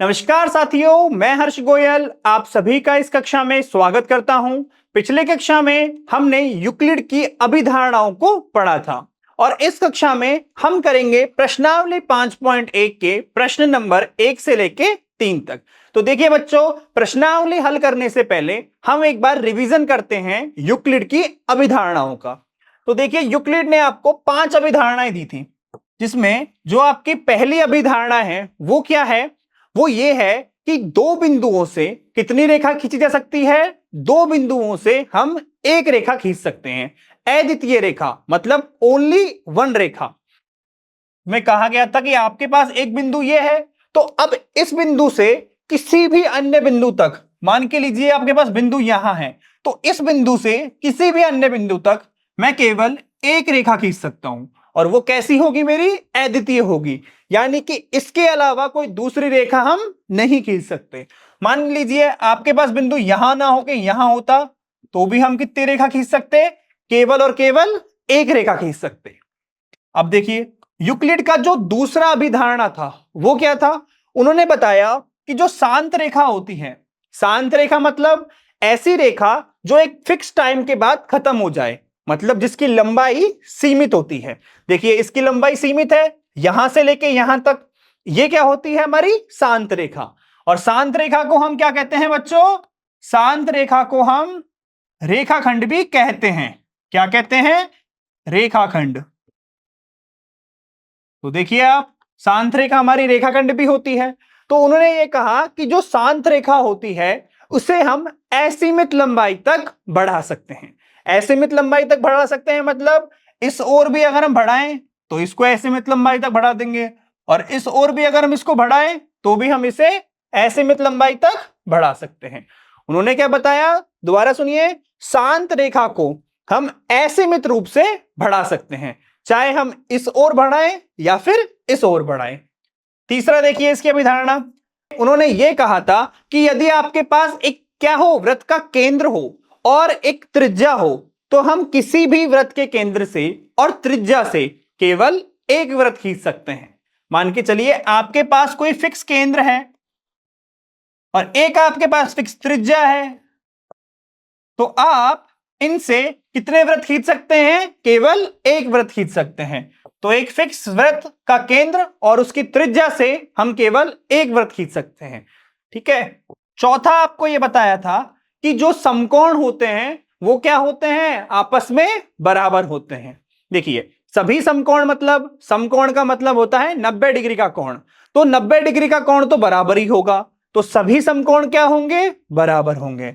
नमस्कार साथियों, मैं हर्ष गोयल आप सभी का इस कक्षा में स्वागत करता हूं। पिछले कक्षा में हमने यूक्लिड की अभिधारणाओं को पढ़ा था और इस कक्षा में हम करेंगे प्रश्नावली 5.1 के प्रश्न नंबर 1 से लेके 3 तक। तो देखिए बच्चों, प्रश्नावली हल करने से पहले हम एक बार रिवीजन करते हैं यूक्लिड की अभिधारणाओं का। तो देखिए, यूक्लिड ने आपको 5 अभिधारणाएं दी थी, जिसमें जो आपकी पहली अभिधारणा है वो क्या है? वो ये है कि दो बिंदुओं से कितनी रेखा खींची जा सकती है? दो बिंदुओं से हम एक रेखा खींच सकते हैं। अद्वितीय रेखा मतलब ओनली वन रेखा में कहा गया था कि आपके पास एक बिंदु ये है, तो अब इस बिंदु से किसी भी अन्य बिंदु तक, मान के लीजिए आपके पास बिंदु यहां है, तो इस बिंदु से किसी भी अन्य बिंदु तक मैं केवल एक रेखा खींच सकता हूं। और वो कैसी होगी? मेरी अद्वितीय होगी, यानी कि इसके अलावा कोई दूसरी रेखा हम नहीं खींच सकते। मान लीजिए आपके पास बिंदु यहां ना होके यहां होता, तो भी हम कितनी रेखा खींच सकते? केवल और केवल एक रेखा खींच सकते। अब देखिए, यूक्लिड का जो दूसरा अभिधारणा था वो क्या था? उन्होंने बताया कि जो शांत रेखा होती है, शांत रेखा मतलब ऐसी रेखा जो एक फिक्स टाइम के बाद खत्म हो जाए, मतलब जिसकी लंबाई सीमित होती है। देखिए, इसकी लंबाई सीमित है यहां से लेके यहां तक, ये क्या होती है? हमारी शांत रेखा। और शांत रेखा को हम क्या कहते हैं बच्चों? शांत रेखा को हम रेखाखंड भी कहते हैं। क्या कहते हैं? रेखाखंड। तो देखिए आप, शांत रेखा हमारी रेखाखंड भी होती है। तो उन्होंने ये कहा कि जो शांत रेखा होती है उसे हम असीमित लंबाई तक बढ़ा सकते हैं। असीमित लंबाई तक बढ़ा सकते हैं मतलब इस ओर भी अगर हम बढ़ाएं तो इसको असीमित लंबाई तक बढ़ा देंगे, और इस ओर भी अगर हम इसको बढ़ाएं तो भी हम इसे असीमित लंबाई तक बढ़ा सकते हैं। उन्होंने क्या बताया? दोबारा सुनिए, शांत रेखा को हम असीमित रूप से बढ़ा सकते हैं, चाहे हम इस ओर बढ़ाएं या फिर इस ओर बढ़ाएं। तीसरा देखिए इसकी अभिधारणा, उन्होंने ये कहा था कि यदि आपके पास एक क्या हो? वृत्त का केंद्र हो और एक त्रिज्या हो, तो हम किसी भी वृत्त के केंद्र से और त्रिज्या से केवल एक वृत्त खींच सकते हैं। मान के चलिए आपके पास कोई फिक्स केंद्र है और एक आपके पास फिक्स त्रिज्या है, तो आप इनसे कितने वृत्त खींच सकते हैं? केवल एक वृत्त खींच सकते हैं। तो एक फिक्स वृत्त का केंद्र और उसकी त्रिज्या से हम केवल एक वृत्त खींच सकते हैं। ठीक है। चौथा आपको यह बताया था कि जो समकोण होते हैं वो क्या होते हैं? आपस में बराबर होते हैं। देखिए, सभी समकोण मतलब, समकोण का मतलब होता है 90 डिग्री का कोण, तो 90 डिग्री का कोण तो बराबर ही होगा। तो सभी समकोण क्या होंगे? बराबर होंगे।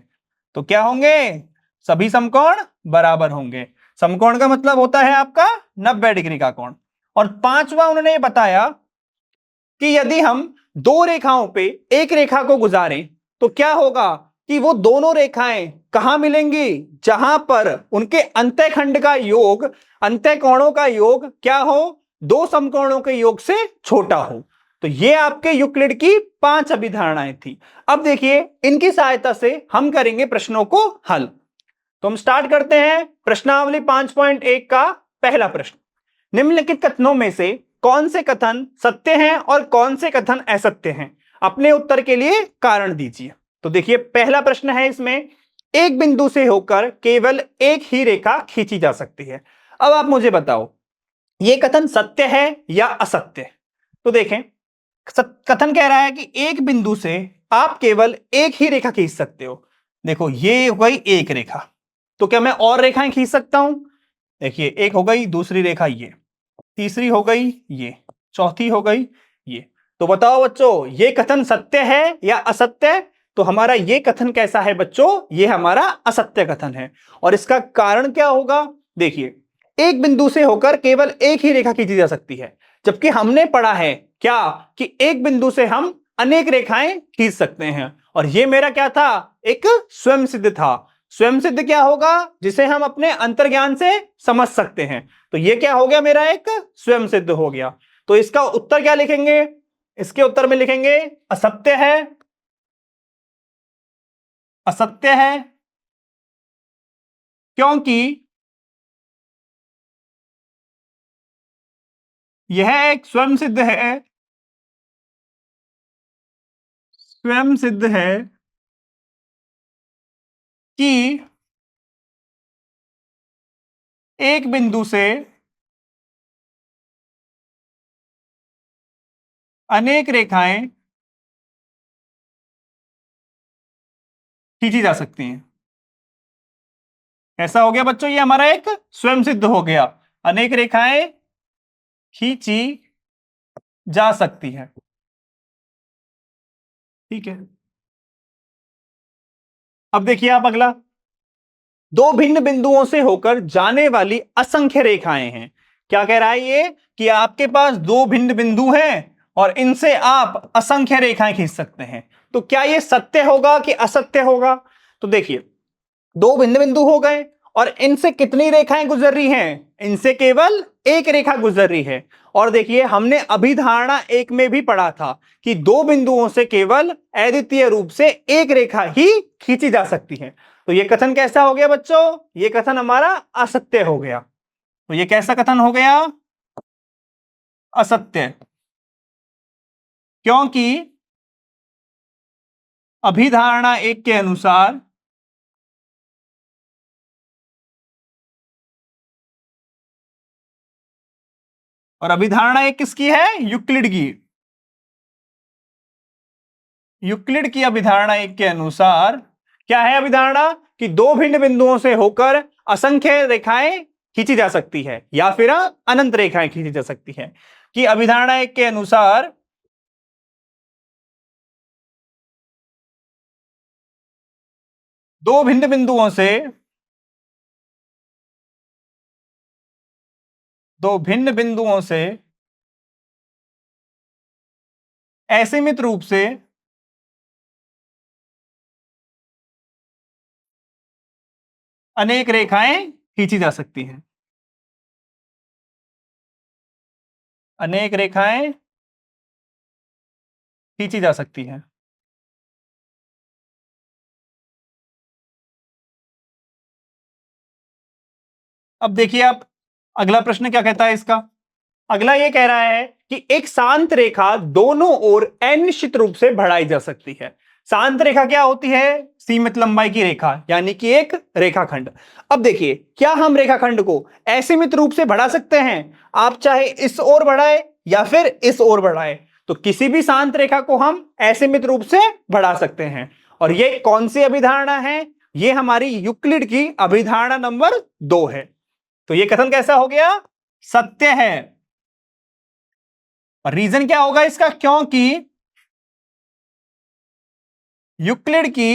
तो क्या होंगे? सभी समकोण बराबर होंगे। समकोण का मतलब होता है आपका 90 डिग्री का कोण। और पांचवा उन्होंने बताया कि यदि हम दो रेखाओं पे एक रेखा को गुजारें तो क्या होगा कि वो दोनों रेखाएं कहां मिलेंगी? जहां पर उनके अंतःखंड का योग, अंतःकोणों का योग क्या हो? दो समकोणों के योग से छोटा हो। तो ये आपके यूक्लिड की 5 अभिधारणाएं थी। अब देखिए, इनकी सहायता से हम करेंगे प्रश्नों को हल। तो हम स्टार्ट करते हैं प्रश्नावली 5.1 का पहला प्रश्न। निम्नलिखित कथनों में से कौन से कथन सत्य हैं और कौन से कथन असत्य हैं? अपने उत्तर के लिए कारण दीजिए। तो देखिए, पहला प्रश्न है, इसमें एक बिंदु से होकर केवल एक ही रेखा खींची जा सकती है। अब आप मुझे बताओ, यह कथन सत्य है या असत्य? तो देखें, कथन कह रहा है कि एक बिंदु से आप केवल एक ही रेखा खींच सकते हो। देखो, ये हो गई एक रेखा, तो क्या मैं और रेखाएं खींच सकता हूं? देखिए, एक हो गई, दूसरी रेखा ये, तीसरी हो गई ये, चौथी हो गई ये। तो बताओ बच्चों, ये कथन सत्य है या असत्य? तो हमारा ये कथन कैसा है बच्चों? ये हमारा असत्य कथन है। और इसका कारण क्या होगा? देखिए, एक बिंदु से होकर केवल एक ही रेखा खींची जा सकती है, जबकि हमने पढ़ा है क्या कि एक बिंदु से हम अनेक रेखाएं खींच सकते हैं। और ये मेरा क्या था? एक स्वयं सिद्ध था। स्वयं सिद्ध क्या होगा? जिसे हम अपने अंतर्ज्ञान से समझ सकते हैं। तो ये क्या हो गया? मेरा एक स्वयं सिद्ध हो गया। तो इसका उत्तर क्या लिखेंगे? इसके उत्तर में लिखेंगे असत्य है, असत्य है, क्योंकि यह एक स्वयं सिद्ध है स्वयं सिद्ध है कि एक बिंदु से अनेक रेखाएं खींची जा सकती हैं। ऐसा हो गया बच्चों, ये हमारा एक स्वयं सिद्ध हो गया, अनेक रेखाएं खींची जा सकती है। ठीक है, अब देखिए आप अगला, दो भिन्न बिंदुओं से होकर जाने वाली असंख्य रेखाएं हैं। क्या कह रहा है ये कि आपके पास दो भिन्न बिंदु हैं और इनसे आप असंख्य रेखाएं खींच सकते हैं। तो क्या ये सत्य होगा कि असत्य होगा? तो देखिए, दो भिन्न बिंदु हो गए और इनसे कितनी रेखाएं गुजर रही हैं? इनसे केवल एक रेखा गुजर रही है। और देखिए, हमने अभिधारणा एक में भी पढ़ा था कि दो बिंदुओं से केवल अद्वितीय रूप से एक रेखा ही खींची जा सकती है। तो यह कथन कैसा हो गया बच्चों? यह कथन हमारा असत्य हो गया। तो यह कैसा कथन हो गया? असत्य, क्योंकि अभिधारणा एक के अनुसार और अभिधारणा एक किसकी है? यूक्लिड की। यूक्लिड की अभिधारणा एक के अनुसार क्या है अभिधारणा? कि दो भिन्न बिंदुओं से होकर असंख्य रेखाएं खींची जा सकती है या फिर अनंत रेखाएं खींची जा सकती है। कि अभिधारणा एक के अनुसार दो भिन्न बिंदुओं से दो भिन्न बिंदुओं से असीमित रूप से अनेक रेखाएं खींची जा सकती हैं। अनेक रेखाएं खींची जा सकती हैं। अब देखिए आप, अगला प्रश्न क्या कहता है इसका? अगला ये कह रहा है कि एक शांत रेखा दोनों ओर अनिश्चित रूप से बढ़ाई जा सकती है। शांत रेखा क्या होती है? सीमित लंबाई की रेखा, यानी कि एक रेखाखंड। अब देखिए, क्या हम रेखाखंड को असीमित रूप से बढ़ा सकते हैं? आप चाहे इस ओर बढ़ाए या फिर इस ओर बढ़ाए, तो किसी भी शांत रेखा को हम असीमित रूप से बढ़ा सकते हैं। और ये कौन सी अभिधारणा है? ये हमारी यूक्लिड की अभिधारणा नंबर 2 है। तो ये कथन कैसा हो गया? सत्य है। और रीजन क्या होगा इसका? क्योंकि यूक्लिड की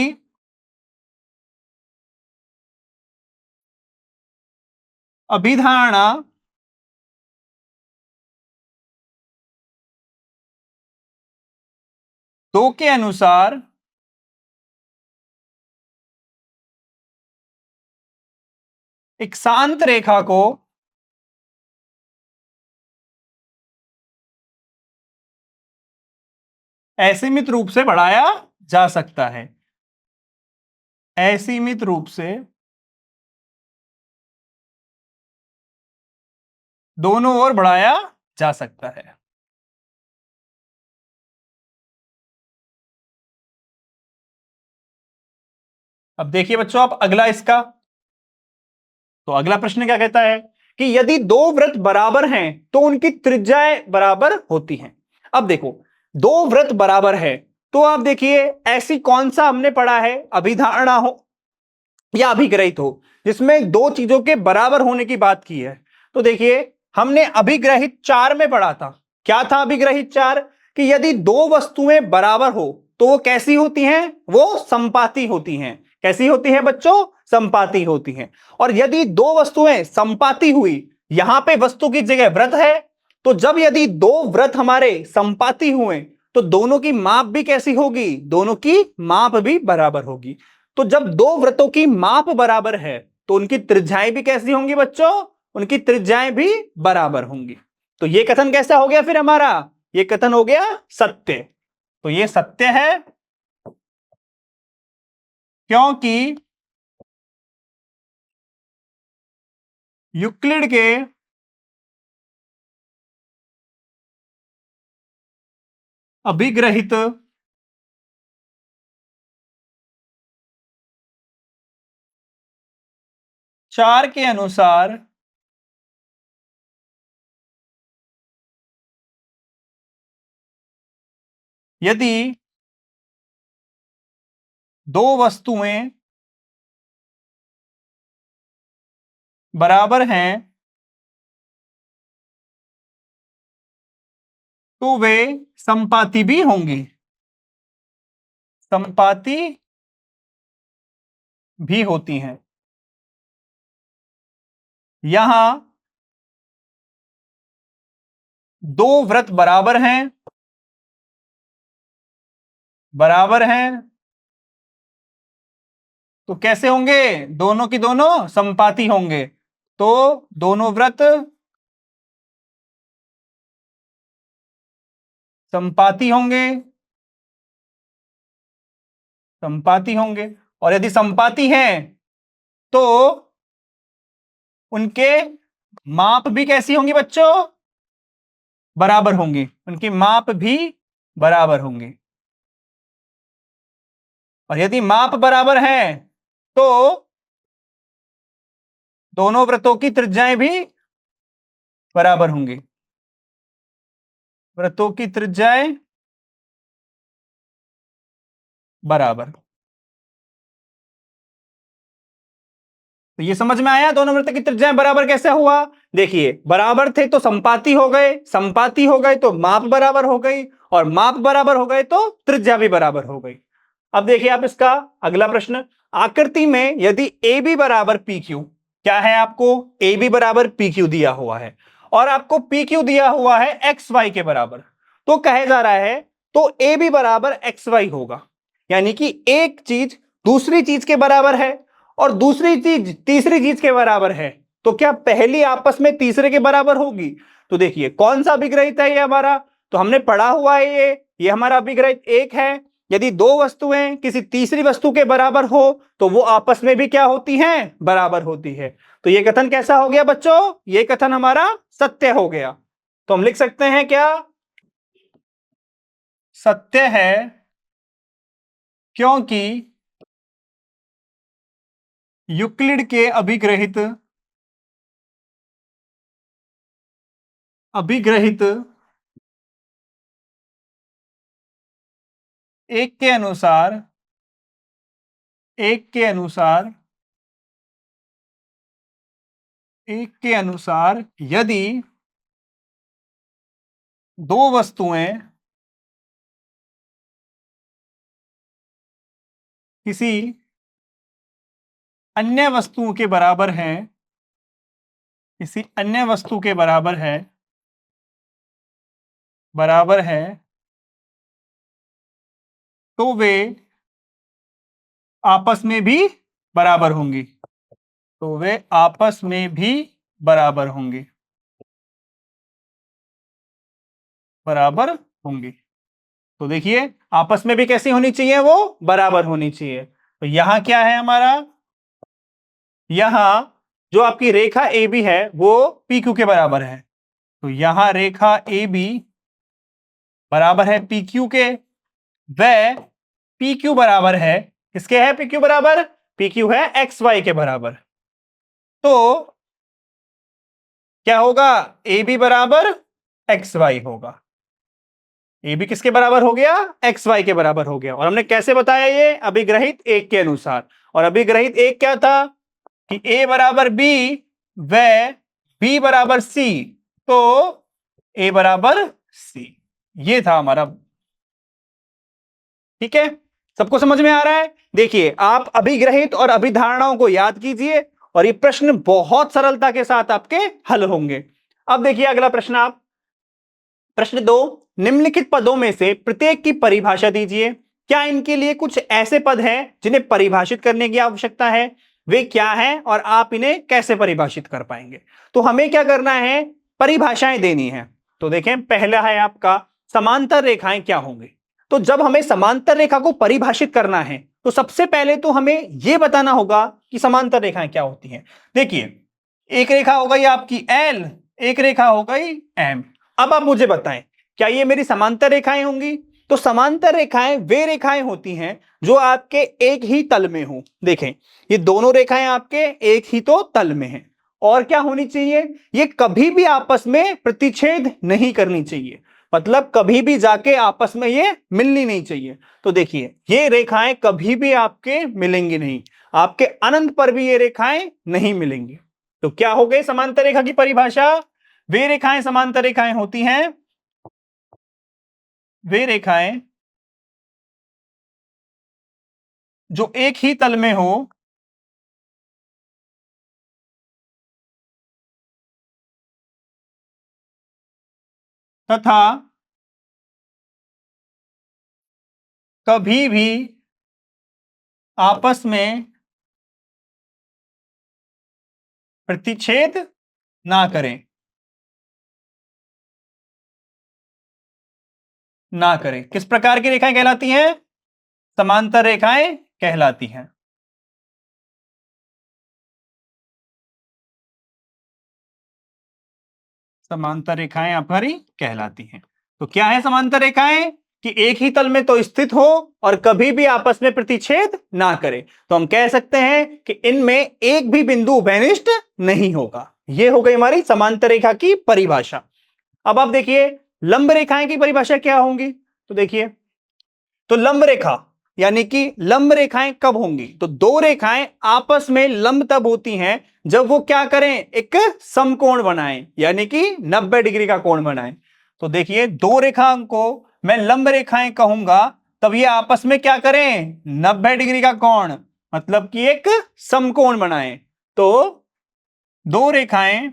अभिधारणा दो के अनुसार एक शांत रेखा को असीमित रूप से बढ़ाया जा सकता है। असीमित रूप से दोनों ओर बढ़ाया जा सकता है। अब देखिए बच्चों आप अगला इसका, तो अगला प्रश्न क्या कहता है कि यदि दो वृत्त बराबर हैं तो उनकी त्रिज्याएं बराबर होती हैं। अब देखो, दो वृत्त बराबर है तो आप देखिए, ऐसी कौन सा हमने पढ़ा है अभिधारणा हो या अभिग्रहित हो जिसमें दो चीजों के बराबर होने की बात की है? तो देखिए, हमने अभिग्रहित 4 में पढ़ा था। क्या था अभिग्रहित 4? कि यदि दो वस्तुएं बराबर हो तो वो कैसी होती हैं? वो संपाती होती हैं। कैसी होती हैं बच्चों? संपाती होती हैं। और यदि दो वस्तुएं संपाती हुई, यहां पे वस्तु की जगह वृत्त है, तो जब यदि दो वृत्त हमारे संपाती हुए तो दोनों की माप भी कैसी होगी? दोनों की माप भी बराबर होगी। तो जब दो वृत्तों की माप बराबर है तो उनकी त्रिज्याएं भी कैसी होंगी बच्चों? उनकी त्रिज्याएं भी बराबर होंगी। तो यह कथन कैसा हो गया फिर हमारा? यह कथन हो गया सत्य। तो यह सत्य है क्योंकि यूक्लिड के अभिग्रहित 4 के अनुसार यदि दो वस्तुएं बराबर हैं तो वे समपाती भी होंगी, समपाती भी होती हैं। यहां दो वृत्त बराबर हैं, बराबर हैं तो कैसे होंगे? दोनों की दोनों समपाती होंगे, तो दोनों वृत्त समपाती होंगे, समपाती होंगे। और यदि समपाती हैं तो उनके माप भी कैसी होंगी बच्चों? बराबर होंगी, उनकी माप भी बराबर होंगी। और यदि माप बराबर हैं तो दोनों वृत्तों की त्रिज्याएं भी बराबर होंगी, वृत्तों की त्रिज्याएं बराबर। तो ये समझ में आया दोनों वृत्त की त्रिज्याएं बराबर कैसे हुआ? देखिए, बराबर थे तो समपाती हो गए, समपाती हो गए तो माप बराबर हो गई, और माप बराबर हो गए तो त्रिज्या भी बराबर हो गई। अब देखिए आप इसका अगला प्रश्न, आकृति में यदि ए बी बराबर पी क्यू, क्या है आपको? ए बी बराबर पी क्यू दिया हुआ है और आपको पी क्यू दिया हुआ है एक्स वाई के बराबर, तो कहे जा रहा है तो ए बी बराबर एक्स वाई होगा, यानी कि एक चीज दूसरी चीज के बराबर है और दूसरी चीज तीसरी चीज के बराबर है, तो क्या पहली आपस में तीसरे के बराबर होगी? तो देखिए कौन सा अभिग्रहित है ये हमारा, तो हमने पढ़ा हुआ है ये हमारा अभिग्रहित एक है। यदि दो वस्तुएं किसी तीसरी वस्तु के बराबर हो तो वो आपस में भी क्या होती हैं? बराबर होती है। तो ये कथन कैसा हो गया बच्चों? ये कथन हमारा सत्य हो गया। तो हम लिख सकते हैं क्या? सत्य है क्योंकि यूक्लिड के अभिग्रहित एक के अनुसार एक के अनुसार यदि दो वस्तुएं किसी अन्य वस्तु के बराबर हैं, किसी अन्य वस्तु के बराबर है तो वे आपस में भी बराबर होंगी, तो वे आपस में भी बराबर होंगी, बराबर होंगी। तो देखिए आपस में भी कैसी होनी चाहिए? वो बराबर होनी चाहिए। तो यहां क्या है हमारा? यहां जो आपकी रेखा ए बी है वो पी क्यू के बराबर है, तो यहां रेखा ए बी बराबर है पी क्यू के, वह पी क्यू बराबर है किसके? है पी क्यू बराबर, पी क्यू है एक्स वाई के बराबर। तो क्या होगा? ए बी बराबर एक्स वाई होगा। ए बी किसके बराबर हो गया? एक्स वाई के बराबर हो गया। और हमने कैसे बताया ये? अभिग्रहित एक के अनुसार। और अभिग्रहित एक क्या था कि ए बराबर बी व बी बराबर सी, तो ए बराबर सी, ये था हमारा। ठीक है, सबको समझ में आ रहा है? देखिए आप अभिग्रहित और अभिधारणाओं को याद कीजिए और ये प्रश्न बहुत सरलता के साथ आपके हल होंगे। अब देखिए अगला प्रश्न, आप प्रश्न 2, निम्नलिखित पदों में से प्रत्येक की परिभाषा दीजिए। क्या इनके लिए कुछ ऐसे पद हैं जिन्हें परिभाषित करने की आवश्यकता है? वे क्या हैं और आप इन्हें कैसे परिभाषित कर पाएंगे? तो हमें क्या करना है? परिभाषाएं देनी है। तो देखें, पहला है आपका समांतर रेखाएं क्या होंगी। तो जब हमें समांतर रेखा को परिभाषित करना है तो सबसे पहले तो हमें यह बताना होगा कि समांतर रेखाएं क्या होती हैं। देखिए, एक रेखा हो गई आपकी L, एक रेखा हो गई M। अब आप मुझे बताएं, क्या ये मेरी समांतर रेखाएं होंगी? तो समांतर रेखाएं वे रेखाएं होती हैं जो आपके एक ही तल में हो। देखें, ये दोनों रेखाएं आपके एक ही तो तल में हैं। और क्या होनी चाहिए, ये कभी भी आपस में प्रतिच्छेद नहीं करनी चाहिए, मतलब कभी भी जाके आपस में ये मिलनी नहीं चाहिए। तो देखिए, ये रेखाएं कभी भी आपके मिलेंगी नहीं, आपके अनंत पर भी ये रेखाएं नहीं मिलेंगी। तो क्या हो गई समांतर रेखा की परिभाषा, वे रेखाएं समांतर रेखाएं होती हैं, वे रेखाएं जो एक ही तल में हो तथा कभी भी आपस में प्रतिच्छेद ना करें, ना करें। किस प्रकार की रेखाएं कहलाती हैं, समांतर रेखाएं कहलाती हैं। समांतर रेखाएं हमारी कहलाती हैं। तो क्या है समांतर रेखाएं, कि एक ही तल में तो स्थित हो और कभी भी आपस में प्रतिच्छेद ना करे। तो हम कह सकते हैं कि इनमें एक भी बिंदु उभयनिष्ठ नहीं होगा। यह हो गई हमारी समांतर रेखा की परिभाषा। अब आप देखिए लंब रेखाएं की परिभाषा क्या होंगी। तो देखिए, तो लंब रेखा यानी कि लंब रेखाएं कब होंगी, तो दो रेखाएं आपस में लंब तब होती हैं जब वो क्या करें, एक समकोण बनाएं, यानी कि 90 डिग्री का कोण बनाएं। तो देखिए, दो रेखाओं को मैं लंब रेखाएं कहूंगा, तब ये आपस में क्या करें, 90 डिग्री का कोण, मतलब कि एक समकोण बनाएं। तो दो रेखाएं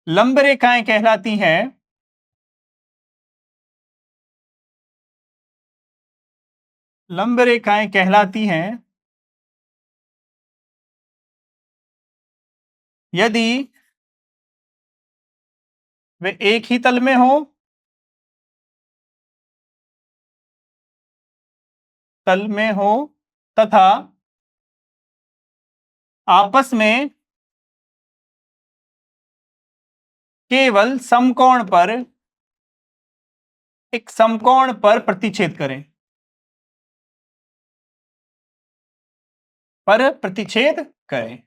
लंब रेखाएं कहलाती हैं, लंब रेखाएं कहलाती हैं यदि वे एक ही तल में हो, तल में हो तथा आपस में केवल समकोण पर, एक समकोण पर प्रतिच्छेद करें, पर प्रतिच्छेद करें।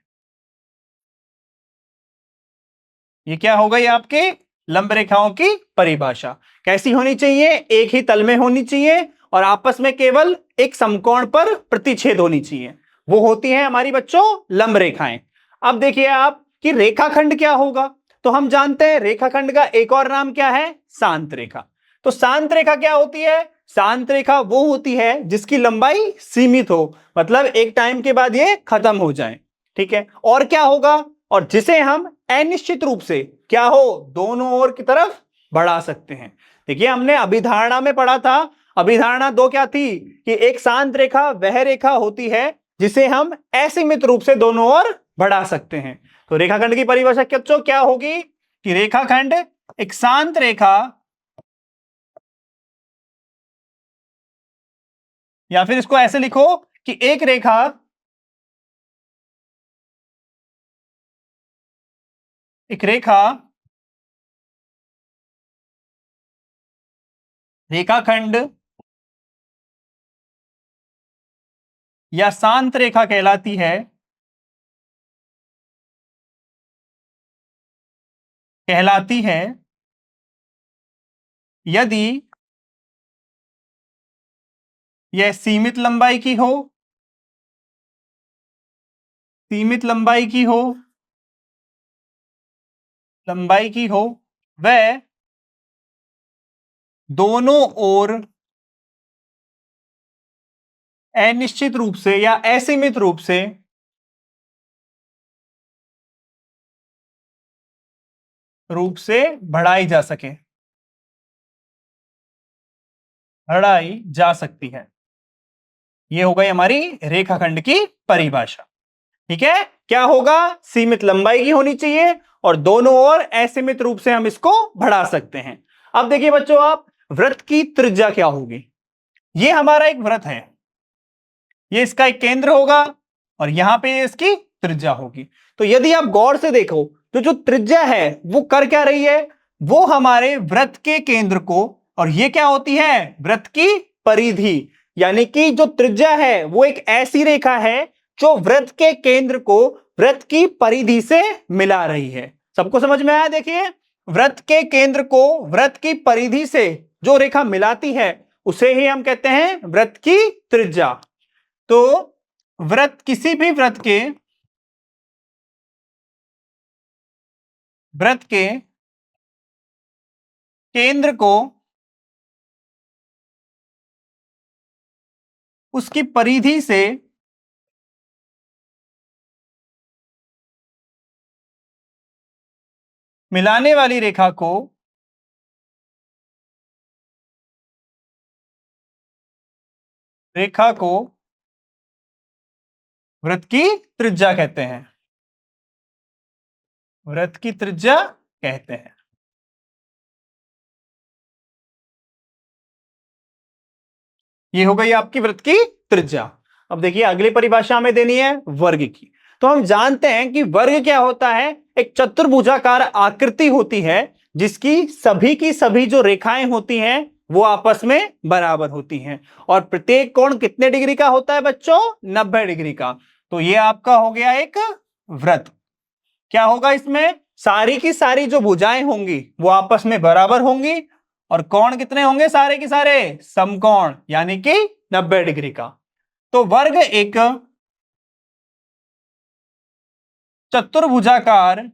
ये क्या हो गई आपके लंब रेखाओं की परिभाषा। कैसी होनी चाहिए, एक ही तल में होनी चाहिए और आपस में केवल एक समकोण पर प्रतिच्छेद होनी चाहिए, वो होती है हमारी बच्चों लंब रेखाएं। अब देखिए आप कि रेखाखंड क्या होगा। तो हम जानते हैं रेखाखंड का एक और नाम क्या है, शांत रेखा। तो शांत रेखा क्या होती है, शांत रेखा वो होती है जिसकी लंबाई सीमित हो, मतलब एक टाइम के बाद ये खत्म हो जाए। ठीक है, और क्या होगा, और जिसे हम अनिश्चित रूप से क्या हो, दोनों ओर की तरफ बढ़ा सकते हैं। देखिए, हमने अभिधारणा में पढ़ा था, अभिधारणा दो क्या थी, कि एक शांत रेखा वह रेखा होती है जिसे हम असीमित रूप से दोनों ओर बढ़ा सकते हैं। तो रेखाखंड की परिभाषा क्या होगी, कि रेखाखंड एक शांत रेखा, या फिर इसको ऐसे लिखो कि एक रेखा एक रेखा रेखाखंड या शांत रेखा कहलाती है, कहलाती है यदि यह सीमित लंबाई की हो, सीमित लंबाई की हो, लंबाई की हो, वह दोनों ओर अनिश्चित रूप से या असीमित रूप से बढ़ाई जा सके, बढ़ाई जा सकती है। यह हो गई हमारी रेखाखंड की परिभाषा। ठीक है, क्या होगा, सीमित लंबाई की होनी चाहिए और दोनों ओर असीमित रूप से हम इसको बढ़ा सकते हैं। अब देखिए बच्चों, आप वृत्त की त्रिज्या क्या होगी। यह हमारा एक वृत्त है, ये इसका एक केंद्र होगा और यहां पे इसकी त्रिज्या होगी। तो यदि आप गौर से देखो तो जो त्रिज्या है वो कर क्या रही है, वो हमारे वृत्त के केंद्र को, और ये क्या होती है, वृत्त की परिधि, यानी कि जो त्रिज्या है वो एक ऐसी रेखा है जो वृत्त के केंद्र को वृत्त की परिधि से मिला रही है। सबको समझ में आया? देखिए, वृत्त के केंद्र को वृत्त की परिधि से जो रेखा मिलाती है उसे ही हम कहते हैं वृत्त की त्रिज्या। तो वृत्त, किसी भी वृत्त के केंद्र को उसकी परिधि से मिलाने वाली रेखा को वृत्त की त्रिज्या कहते हैं। वृत्त की त्रिज्या कहते हैं। ये हो गई आपकी वृत्त की त्रिज्या। अब देखिए अगली परिभाषा हमें देनी है वर्ग की। तो हम जानते हैं कि वर्ग क्या होता है, एक चतुर्भुजाकार आकृति होती है जिसकी सभी की सभी जो रेखाएं होती हैं वो आपस में बराबर होती हैं, और प्रत्येक कोण कितने डिग्री का होता है बच्चों, 90 डिग्री का। तो ये आपका हो गया एक वृत्त। क्या होगा इसमें, सारी की सारी जो भुजाएं होंगी वो आपस में बराबर होंगी, और कोण कितने होंगे, सारे के सारे समकोण, यानी कि 90 डिग्री का। तो वर्ग एक चतुर्भुजाकार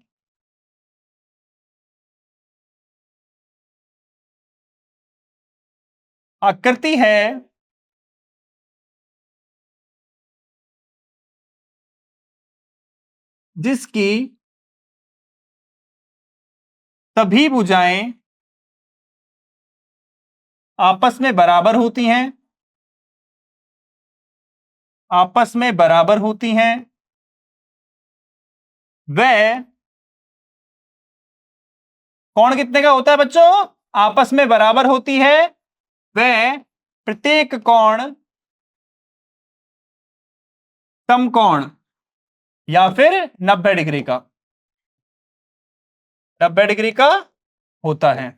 आकृति है जिसकी सभी भुजाएं आपस में बराबर होती हैं, आपस में बराबर होती हैं। वह कोण कितने का होता है बच्चों, आपस में बराबर होती है। वह प्रत्येक कोण समकोण, या फिर 90 डिग्री का, 90 डिग्री का होता है।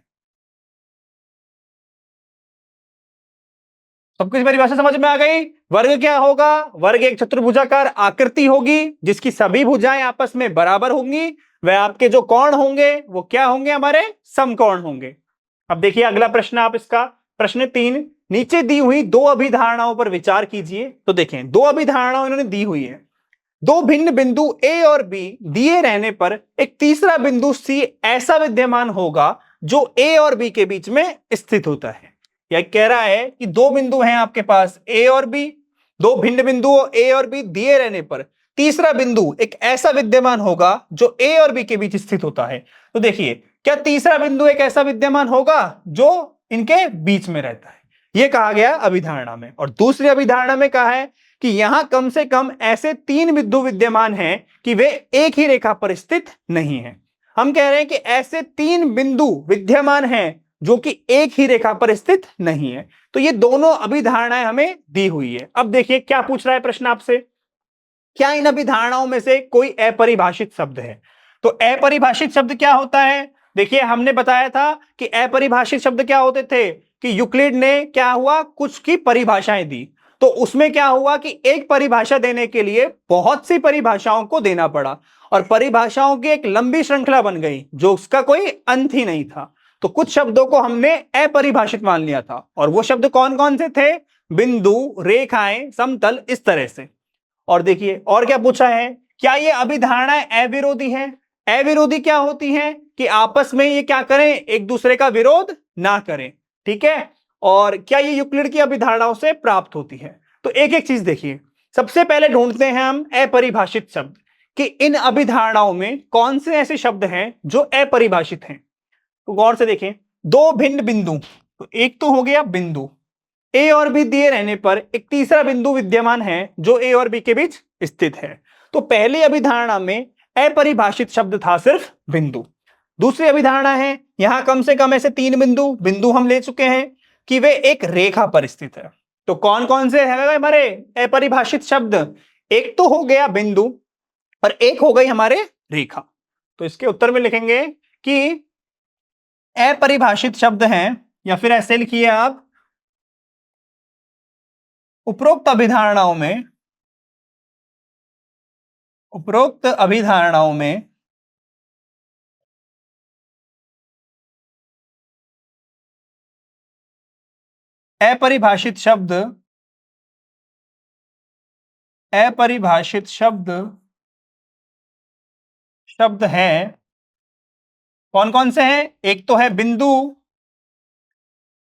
सबको इस परिभाषा समझ में आ गई। वर्ग क्या होगा, वर्ग एक चतुर्भुजाकार आकृति होगी जिसकी सभी भुजाएं आपस में बराबर होंगी। वह आपके जो कोण होंगे वो क्या होंगे, हमारे समकोण होंगे। अब देखिए अगला प्रश्न, आप इसका प्रश्न 3, नीचे दी हुई दो अभिधारणाओं पर विचार कीजिए। तो देखें, दो अभिधारणाओं इन्होंने दी हुई है। दो भिन्न बिंदु ए और बी दिए रहने पर एक तीसरा बिंदु सी ऐसा विद्यमान होगा जो ए और बी के बीच में स्थित होता है। यह कह रहा है कि दो बिंदु हैं आपके पास ए और बी, दो भिन्न बिंदु ए और बी दिए रहने पर तीसरा बिंदु एक ऐसा विद्यमान होगा जो ए और बी के बीच स्थित होता है। तो देखिए, क्या तीसरा बिंदु एक ऐसा विद्यमान होगा जो इनके बीच में रहता है, यह कहा गया अभिधारणा में। और दूसरी अभिधारणा में कहा है कि यहां कम से कम ऐसे तीन बिंदु विद्यमान हैं कि वे एक ही रेखा पर स्थित नहीं है। हम कह रहे हैं कि ऐसे तीन बिंदु विद्यमान हैं जो कि एक ही रेखा पर स्थित नहीं है। तो ये दोनों अभिधारणाएं हमें दी हुई है। अब देखिए क्या पूछ रहा है प्रश्न आपसे, क्या इन अभिधारणाओं में से कोई अपरिभाषित शब्द है। तो अपरिभाषित शब्द क्या होता है, देखिए हमने बताया था कि अपरिभाषित शब्द क्या होते थे कि यूक्लिड ने क्या हुआ, कुछ की परिभाषाएं दी। तो उसमें क्या हुआ कि एक परिभाषा देने के लिए बहुत सी परिभाषाओं को देना पड़ा, और परिभाषाओं की एक लंबी श्रृंखला बन गई जो उसका कोई अंत ही नहीं था। तो कुछ शब्दों को हमने अपरिभाषित मान लिया था, और वो शब्द कौन कौन से थे, बिंदु, रेखाएं, समतल, इस तरह से। और देखिए और क्या पूछा है, क्या ये अभिधारणाएं अविरोधी हैं। अविरोधी क्या होती हैं कि आपस में ये क्या करें, एक दूसरे का विरोध ना करें, ठीक है। और क्या ये यूक्लिड की अभिधारणाओं से प्राप्त होती है। तो एक एक चीज देखिए, सबसे पहले ढूंढते हैं हम अपरिभाषित शब्द कि इन अभिधारणाओं में कौन से ऐसे शब्द हैं जो अपरिभाषित हैं। तो गौर से देखें, दो भिन्न बिंदु, तो एक तो हो गया बिंदु, ए और बी दिए रहने पर एक तीसरा बिंदु विद्यमान है जो ए और बी के बीच स्थित है। तो पहली अभिधारणा में अपरिभाषित शब्द था सिर्फ बिंदु। दूसरी अभिधारणा है, यहां कम से कम ऐसे तीन बिंदु हम ले चुके हैं कि वे एक रेखा पर स्थित है। तो कौन कौन से है हमारे अपरिभाषित शब्द, एक तो हो गया बिंदु और एक हो गई हमारे रेखा। तो इसके उत्तर में लिखेंगे कि अपरिभाषित शब्द हैं, या फिर ऐसे लिखिए आप, उपरोक्त अभिधारणाओं में अपरिभाषित शब्द हैं। कौन कौन से हैं? एक तो है बिंदु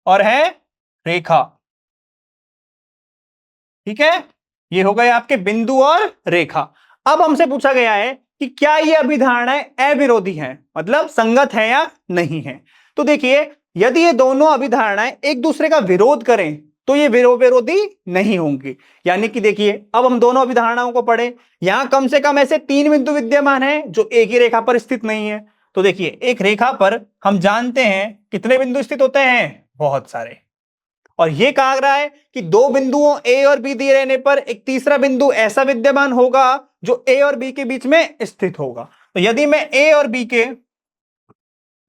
और है रेखा। ठीक है, ये हो गए आपके बिंदु और रेखा। अब हमसे पूछा गया है कि क्या ये अभिधारणाएं अविरोधी हैं, मतलब संगत है या नहीं है। तो देखिए, यदि ये दोनों अभिधारणाएं एक दूसरे का विरोध करें तो ये विरोधी नहीं होंगी। यानी कि देखिए, अब हम दोनों अभिधारणाओं को पढ़े, यहां कम से कम ऐसे 3 बिंदु विद्यमान हैं जो एक ही रेखा पर स्थित नहीं है। तो देखिए, एक रेखा पर हम जानते हैं कितने बिंदु स्थित होते हैं, बहुत सारे। और यह कहा रहा है कि दो बिंदुओं ए और बी दिए रहने पर एक तीसरा बिंदु ऐसा विद्यमान होगा जो ए और बी के बीच में स्थित होगा। तो यदि मैं ए और बी के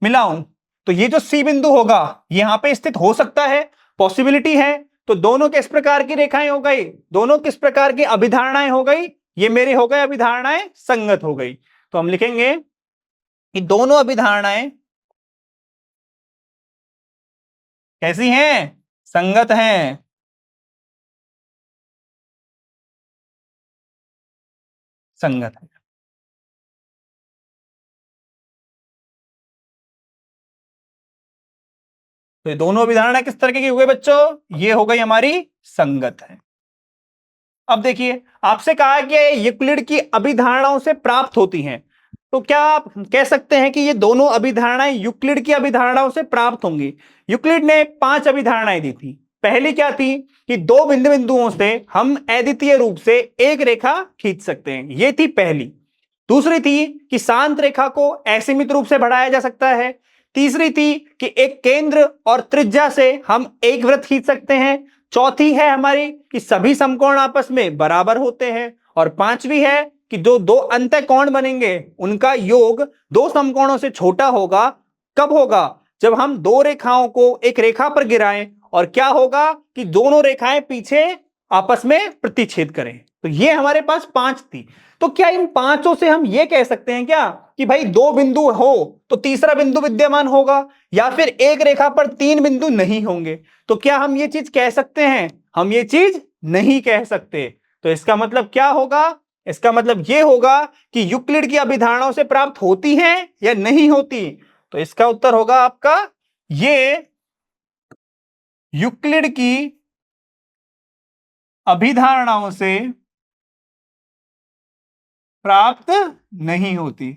मिलाऊं तो ये जो सी बिंदु होगा यहां पे स्थित हो सकता है, पॉसिबिलिटी है। तो दोनों किस प्रकार की रेखाएं हो गई, दोनों किस प्रकार की अभिधारणाएं हो गई, ये मेरे हो गए अभिधारणाएं संगत हो गई। तो हम लिखेंगे कि दोनों अभिधारणाएं कैसी हैं, संगत हैं। संगत है। तो ये दोनों अभिधारणा किस तरह की हो गई बच्चों, ये हो गई हमारी संगत है। अब देखिए, आपसे कहा गया है यूक्लिड की अभिधारणाओं से प्राप्त होती हैं। तो क्या आप कह सकते हैं कि ये दोनों अभिधारणाएं यूक्लिड की अभिधारणाओं से प्राप्त होंगी। यूक्लिड ने 5 अभिधारणाएं दी थी। पहली क्या थी कि दो बिंदु बिंदुओं से हम अद्वितीय रूप से एक रेखा खींच सकते हैं, ये थी पहली। दूसरी थी कि शांत रेखा को असीमित रूप से बढ़ाया जा सकता है। तीसरी थी कि एक केंद्र और त्रिज्या से हम एक वृत्त खींच सकते हैं। चौथी है हमारी कि सभी समकोण आपस में बराबर होते हैं। और पांचवी है कि जो दो अंतःकोण बनेंगे उनका योग दो समकोणों से छोटा होगा। कब होगा, जब हम दो रेखाओं को एक रेखा पर गिराएं और क्या होगा कि दोनों रेखाएं पीछे आपस में प्रतिच्छेद करें। तो ये हमारे पास 5 थी। तो क्या इन पांचों से हम ये कह सकते हैं क्या कि भाई दो बिंदु हो तो तीसरा बिंदु विद्यमान होगा, या फिर एक रेखा पर 3 बिंदु नहीं होंगे। तो क्या हम ये चीज कह सकते हैं, हम ये चीज नहीं कह सकते। तो इसका मतलब क्या होगा, इसका मतलब ये होगा कि यूक्लिड की अभिधारणाओं से प्राप्त होती हैं या नहीं होती। तो इसका उत्तर होगा आपका ये यूक्लिड की अभिधारणाओं से प्राप्त नहीं होती,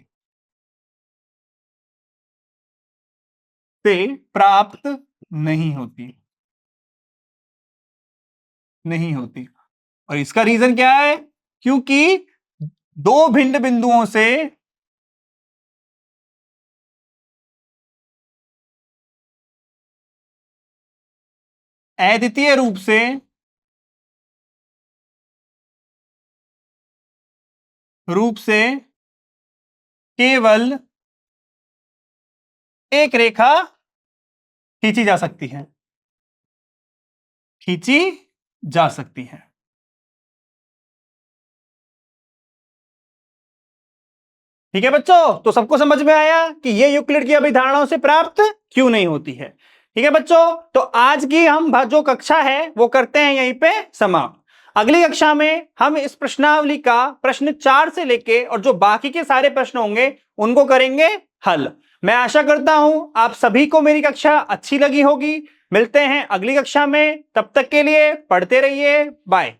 से प्राप्त नहीं होती, नहीं होती। और इसका रीजन क्या है, क्योंकि दो भिन्न बिंदुओं से अद्वितीय रूप से केवल एक रेखा खींची जा सकती है, खींची जा सकती है। ठीक है बच्चों, तो सबको समझ में आया कि ये यूक्लिड की अभिधारणाओं से प्राप्त क्यों नहीं होती है। ठीक है बच्चों, तो आज की हम जो कक्षा है वो करते हैं यहीं पे समाप्त। अगली कक्षा में हम इस प्रश्नावली का प्रश्न 4 से लेके और जो बाकी के सारे प्रश्न होंगे उनको करेंगे हल। मैं आशा करता हूं आप सभी को मेरी कक्षा अच्छी लगी होगी। मिलते हैं अगली कक्षा में, तब तक के लिए पढ़ते रहिए, बाय।